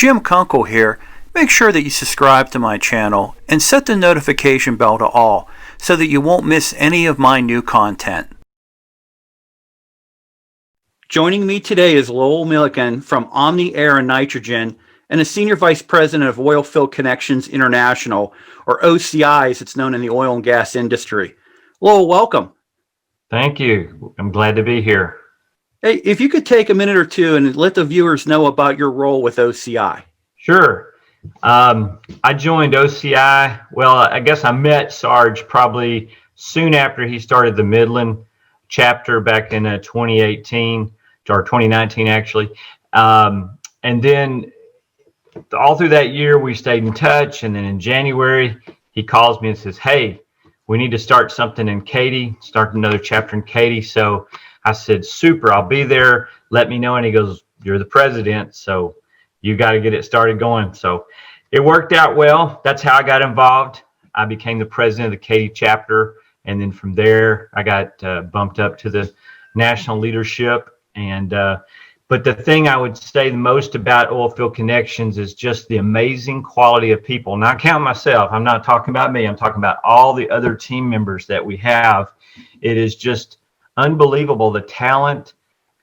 Jim Kunkle here. Make sure that you subscribe to my channel and set the notification bell to all so that you won't miss any of my new content. Joining me today is Lowell Millican from Omni Air and Nitrogen and a Senior Vice President of Oilfield Connections International, or OCI as it's known in the oil and gas industry. Lowell, welcome. Thank you. I'm glad to be here. Hey, if you could take a minute or two and let the viewers know about your role with OCI. Sure. I joined OCI. Well, I guess I met Sarge probably soon after he started the Midland chapter back in 2018 or 2019, actually. And then all through that year, we stayed in touch. And then in January, he calls me and says, "Hey, we need to start something in Katy, start another chapter in Katy." So I said, "Super, I'll be there. Let me know." And he goes, "You're the president, so you got to get it started going." So it worked out well. That's how I got involved. I became the president of the Katy chapter. And then from there, I got bumped up to the national leadership. But the thing I would say the most about Oilfield Connections is just the amazing quality of people. Not counting myself. I'm not talking about me. I'm talking about all the other team members that we have. It is just unbelievable, the talent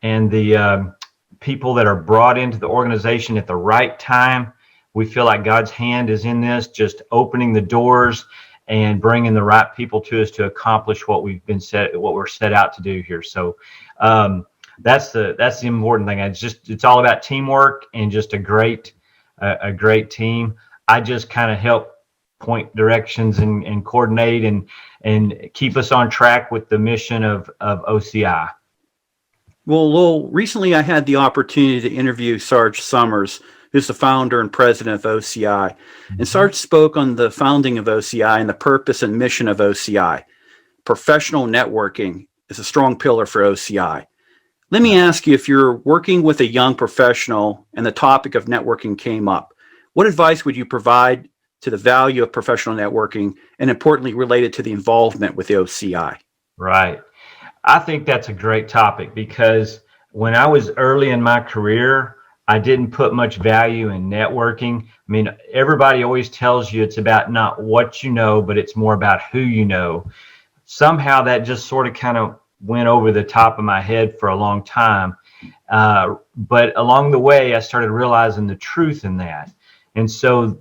and the people that are brought into the organization at the right time. We feel like God's hand is in this, just opening the doors and bringing the right people to us to accomplish what we're set out to do here. So that's the important thing. It's all about teamwork and just a great team. I just kind of help point directions and coordinate and keep us on track with the mission of OCI. Well, Lowell, recently I had the opportunity to interview Sarge Summers, who's the founder and president of OCI. And Sarge spoke on the founding of OCI and the purpose and mission of OCI. Professional networking is a strong pillar for OCI. Let me ask you, if you're working with a young professional and the topic of networking came up, what advice would you provide to the value of professional networking and importantly related to the involvement with the OCI? Right. I think that's a great topic because when I was early in my career, I didn't put much value in networking. I mean, everybody always tells you it's about not what you know, but it's more about who you know. Somehow that just sort of kind of went over the top of my head for a long time. But along the way, I started realizing the truth in that. And so,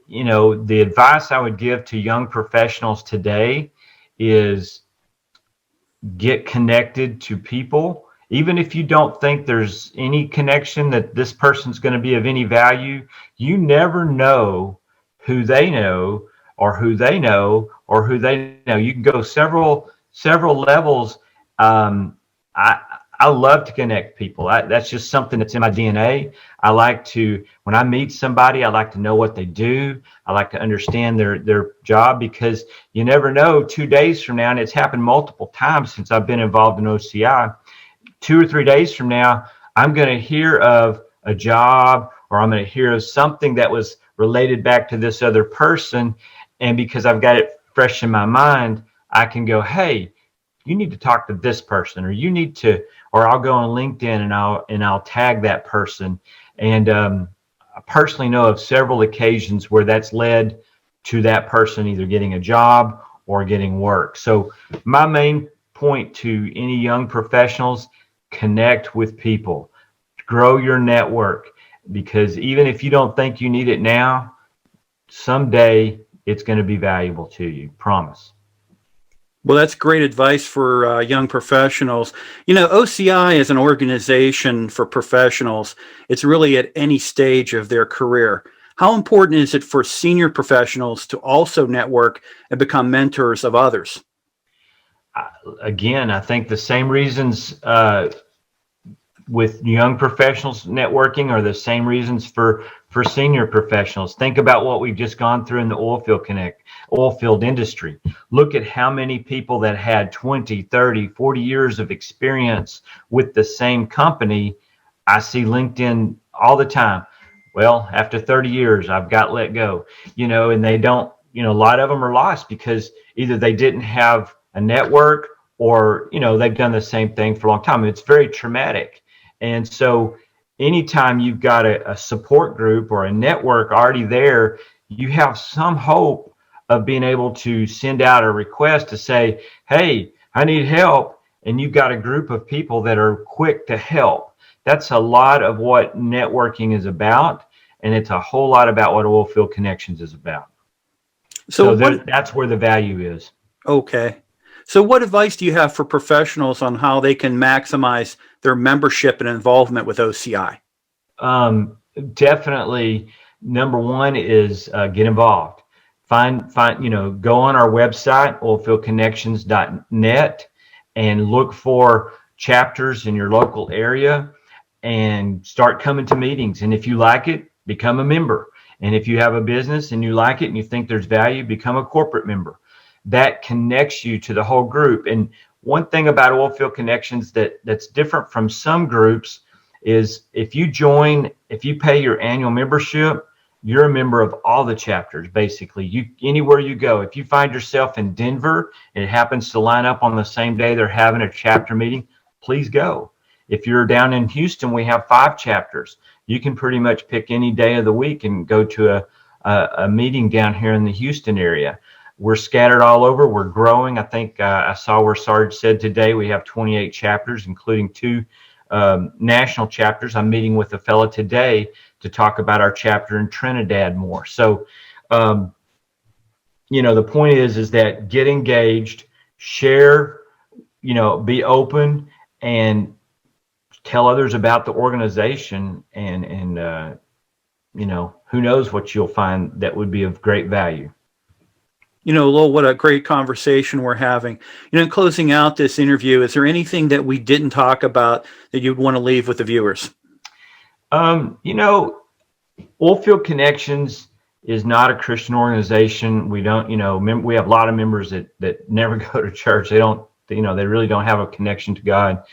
the advice I would give to young professionals today is get connected to people. Even if you don't think there's any connection that this person's going to be of any value, you never know who they know or who they know or who they know. You can go several levels. I love to connect people. That's just something that's in my DNA. I like to, when I meet somebody, I like to know what they do. I like to understand their job because you never know 2 days from now, and it's happened multiple times since I've been involved in OCI. 2 or 3 days from now, I'm going to hear of a job or I'm going to hear of something that was related back to this other person. And because I've got it fresh in my mind, I can go, "Hey, you need to talk to this person," or I'll go on LinkedIn and I'll tag that person. And I personally know of several occasions where that's led to that person either getting a job or getting work. So my main point to any young professionals, connect with people, grow your network, because even if you don't think you need it now, someday it's going to be valuable to you. Promise. Well, that's great advice for young professionals. OCI is an organization for professionals. It's really at any stage of their career. How important is it for senior professionals to also network and become mentors of others? Again, I think the same reasons with young professionals networking are the same reasons for senior professionals. Think about what we've just gone through in the oilfield industry. Look at how many people that had 20, 30, 40 years of experience with the same company. I see LinkedIn all the time. Well, after 30 years, I've got let go, and they don't, a lot of them are lost because either they didn't have a network or, they've done the same thing for a long time. It's very traumatic. And so anytime you've got a support group or a network already there, you have some hope of being able to send out a request to say, hey, I need help. And you've got a group of people that are quick to help. That's a lot of what networking is about. And it's a whole lot about what Oilfield Connections is about. So that's where the value is. Okay. So what advice do you have for professionals on how they can maximize their membership and involvement with OCI? Definitely, number one is get involved. Go on our website, oilfieldconnections.net, and look for chapters in your local area and start coming to meetings. And if you like it, become a member. And if you have a business and you like it and you think there's value, become a corporate member. That connects you to the whole group. And one thing about Oilfield Connections that's different from some groups is if you pay your annual membership, you're a member of all the chapters, basically. Anywhere you go, if you find yourself in Denver and it happens to line up on the same day they're having a chapter meeting, please go. If you're down in Houston, we have 5 chapters. You can pretty much pick any day of the week and go to a meeting down here in the Houston area. We're scattered all over. We're growing. I think I saw where Sarge said today we have 28 chapters, including 2 national chapters. I'm meeting with a fella today to talk about our chapter in Trinidad more. So, the point is that get engaged, share, be open, and tell others about the organization, and who knows what you'll find that would be of great value. Lowell, what a great conversation we're having. In closing out this interview, is there anything that we didn't talk about that you'd want to leave with the viewers? Oilfield Connections is not a Christian organization. We don't, we have a lot of members that never go to church. They don't, they really don't have a connection to God.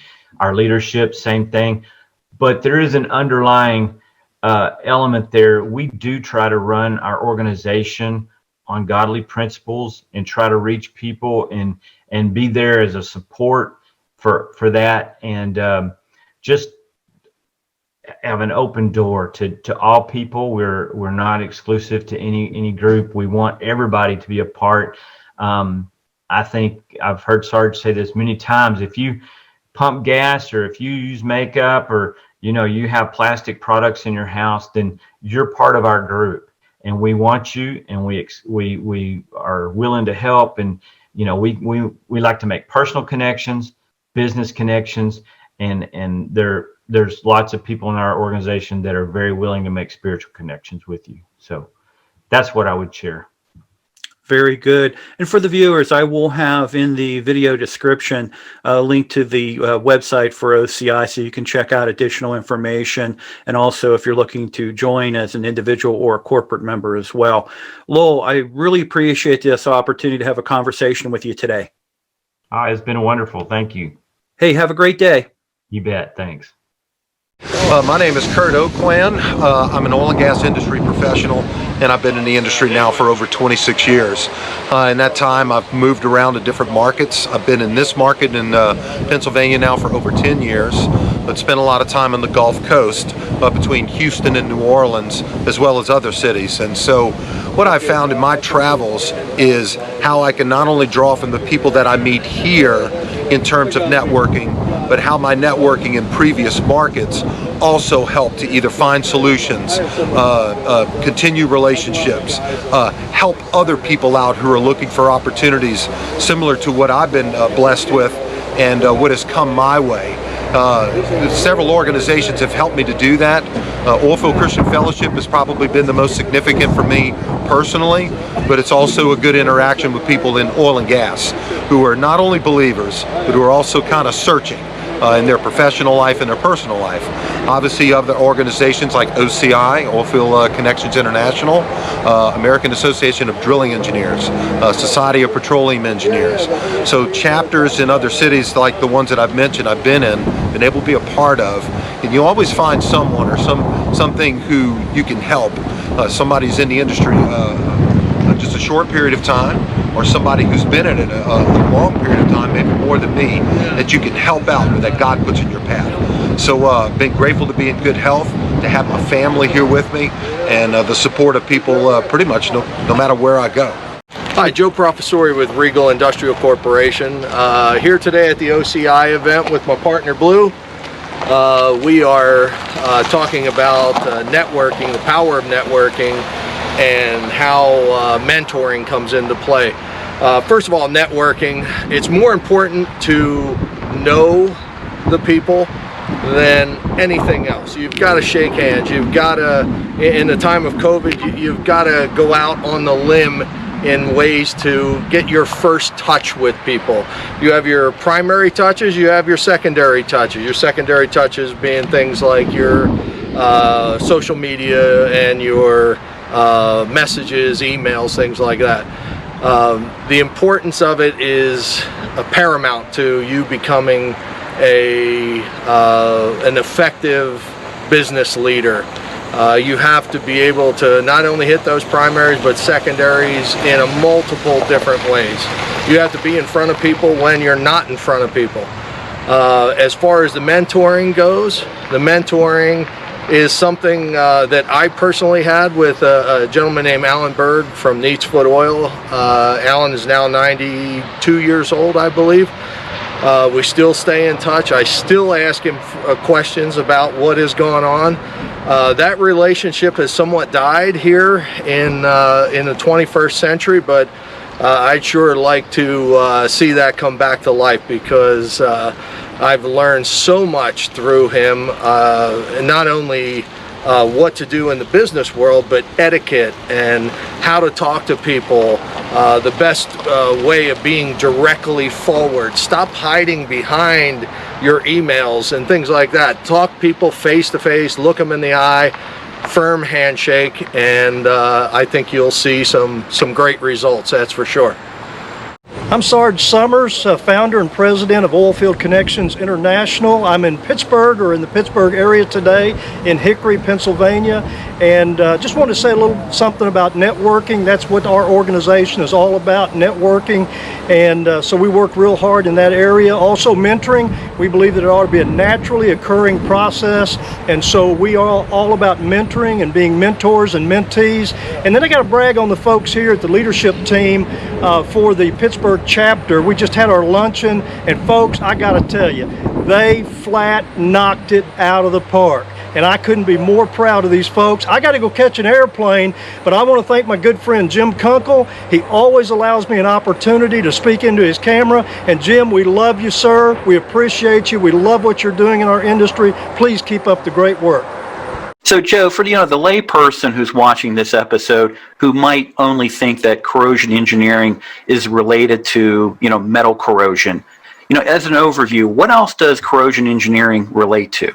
Our leadership, same thing. But there is an underlying element there. We do try to run our organization on godly principles and try to reach people and be there as a support for that, and just have an open door to all people. We're not exclusive to any group. We want everybody to be a part. I think I've heard Sarge say this many times. If you pump gas, or if you use makeup, or you have plastic products in your house, then you're part of our group. And we want you, and we are willing to help. And we like to make personal connections, business connections, and there's lots of people in our organization that are very willing to make spiritual connections with you. So that's what I would share. Very good. And for the viewers, I will have in the video description a link to the website for OCI, so you can check out additional information. And also, if you're looking to join as an individual or a corporate member as well. Lowell, I really appreciate this opportunity to have a conversation with you today. It's been wonderful. Thank you. Hey, have a great day. You bet. Thanks. My name is Kurt Oakland. I'm an oil and gas industry professional, and I've been in the industry now for over 26 years. In that time, I've moved around to different markets. I've been in this market in Pennsylvania now for over 10 years, but spent a lot of time on the Gulf Coast between Houston and New Orleans, as well as other cities. And so what I've found in my travels is how I can not only draw from the people that I meet here in terms of networking, but how my networking in previous markets also help to either find solutions, continue relationships, help other people out who are looking for opportunities similar to what I've been blessed with and what has come my way. Several organizations have helped me to do that. Oilfield Christian Fellowship has probably been the most significant for me personally, but it's also a good interaction with people in oil and gas who are not only believers, but who are also kind of searching in their professional life and their personal life. Obviously, other organizations like OCI, Oilfield Connections International, American Association of Drilling Engineers, Society of Petroleum Engineers. So chapters in other cities like the ones that I've mentioned, I've been able to be a part of, and you always find someone or something who you can help. Somebody's in the industry just a short period of time, or somebody who's been in it a long period of time, maybe more than me, that you can help out or that God puts in your path. So been grateful to be in good health, to have my family here with me, and the support of people pretty much no matter where I go. Hi, Joe Profisory with Regal Industrial Corporation. Here today at the OCI event with my partner Blue. We are talking about networking, the power of networking, and how mentoring comes into play. First of all, networking, it's more important to know the people than anything else. You've got to shake hands. You've got to, in the time of COVID, you've got to go out on the limb in ways to get your first touch with people. You have your primary touches, you have your secondary touches. Your secondary touches being things like your social media and your messages, emails, things like that. The importance of it is paramount to you becoming an effective business leader. You have to be able to not only hit those primaries but secondaries in multiple different ways. You have to be in front of people when you're not in front of people. As far as the mentoring goes, the mentoring is something that I personally had with a gentleman named Alan Berg from Neat's Foot Oil. Alan is now 92 years old, I believe. We still stay in touch. I still ask him questions about what is going on. That relationship has somewhat died here in the 21st century, but I'd sure like to see that come back to life, because I've learned so much through him, not only what to do in the business world, but etiquette and how to talk to people, the best way of being directly forward. Stop hiding behind your emails and things like that. Talk people face to face, look them in the eye, firm handshake, and I think you'll see some great results, that's for sure. I'm Sarge Summers, founder and president of Oilfield Connections International. I'm in Pittsburgh, or in the Pittsburgh area today, in Hickory, Pennsylvania, and just wanted to say a little something about networking. That's what our organization is all about, networking, and so we work real hard in that area. Also mentoring, we believe that it ought to be a naturally occurring process, and so we are all about mentoring and being mentors and mentees. And then I got to brag on the folks here at the leadership team for the Pittsburgh chapter. We just had our luncheon, and folks, I gotta tell you, they flat knocked it out of the park, and I couldn't be more proud of these folks. I gotta go catch an airplane, but I want to thank my good friend Jim Kunkle. He always allows me an opportunity to speak into his camera, and Jim, we love you, sir. We appreciate you. We love what you're doing in our industry. Please keep up the great work. So, Joe, for the lay person who's watching this episode, who might only think that corrosion engineering is related to metal corrosion, as an overview, what else does corrosion engineering relate to?